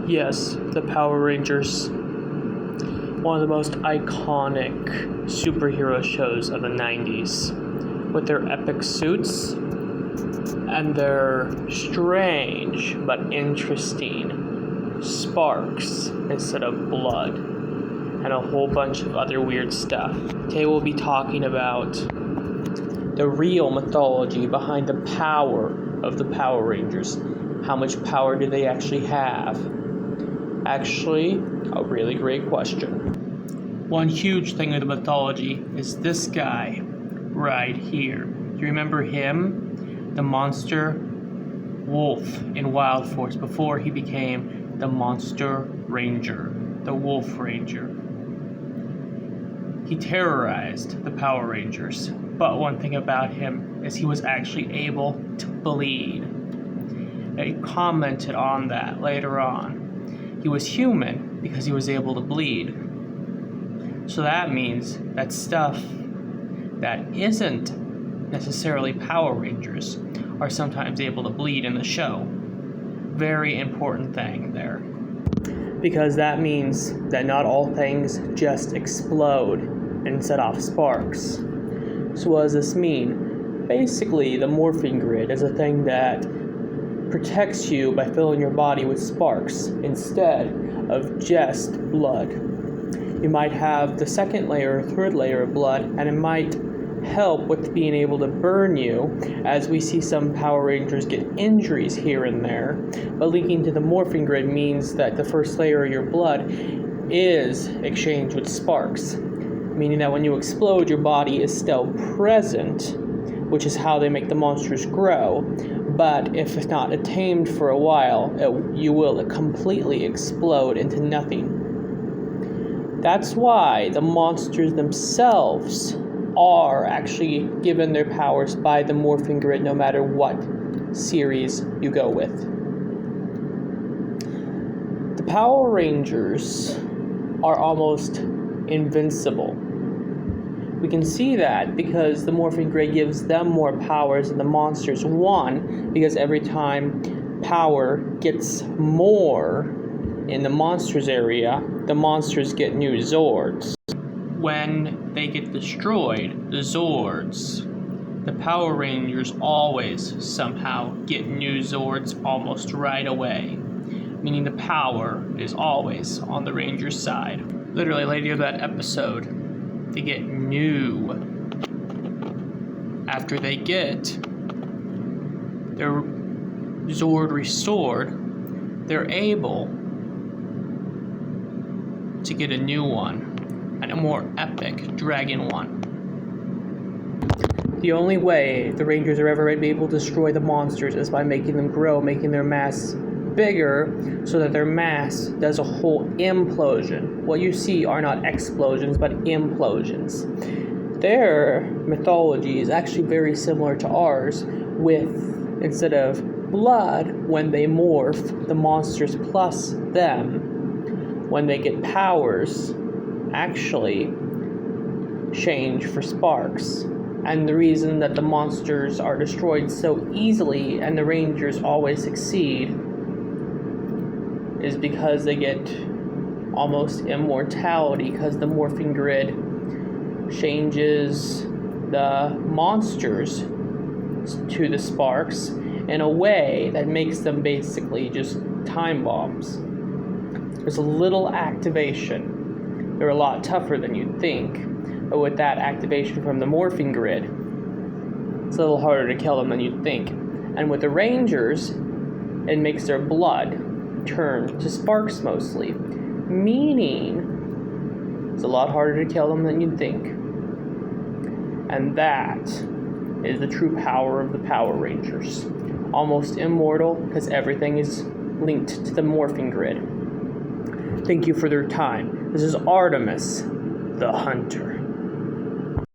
Yes, the Power Rangers. One of the most iconic superhero shows of the 90s. With their epic suits and their strange but interesting sparks instead of blood, and a whole bunch of other weird stuff. Today we'll be talking about the real mythology behind the power of the Power Rangers. How much power do they actually have? Actually, a really great question. One huge thing of the mythology is this guy right here. Do you remember him? The monster wolf in Wild Force before he became the Monster Ranger, the Wolf Ranger. He terrorized the Power Rangers, but one thing about him is he was actually able to bleed. They commented on that later on. He was human because he was able to bleed. So that means that stuff that isn't necessarily Power Rangers are sometimes able to bleed in the show. Very important thing there. Because that means that not all things just explode and set off sparks. So what does this mean? Basically, the morphing grid is a thing that protects you by filling your body with sparks instead of just blood. You might have the second layer or third layer of blood, and it might help with being able to burn you, as we see some Power Rangers get injuries here and there. But linking to the morphing grid means that the first layer of your blood is exchanged with sparks, meaning that when you explode, your body is still present, which is how they make the monsters grow. But if it's not tamed for a while, you will completely explode into nothing. That's why the monsters themselves are actually given their powers by the morphing grid, no matter what series you go with. The Power Rangers are almost invincible. We can see that because the morphing grid gives them more powers than the monsters. One, because every time power gets more in the monsters area, the monsters get new Zords. When they get destroyed, the Zords, the Power Rangers always somehow get new Zords almost right away, meaning the power is always on the Rangers' side. Literally later that episode, they get new. After they get their Zord restored, they're able to get a new one, and a more epic dragon one. The only way the Rangers are ever able to destroy the monsters is by making them grow, making their mass bigger, so that their mass does a whole implosion. What you see are not explosions, but implosions. Their mythology is actually very similar to ours, with, instead of blood, when they morph, the monsters plus them, when they get powers, actually change for sparks. And the reason that the monsters are destroyed so easily and the Rangers always succeed is because they get almost immortality, because the morphing grid changes the monsters to the sparks in a way that makes them basically just time bombs. There's a little activation. They're a lot tougher than you'd think, but with that activation from the morphing grid, it's a little harder to kill them than you'd think. And with the Rangers, it makes their blood turn to sparks mostly, meaning it's a lot harder to kill them than you'd think. And that is the true power of the Power Rangers. Almost immortal because everything is linked to the morphing grid. Thank you for their time. This is Artemis, the Hunter.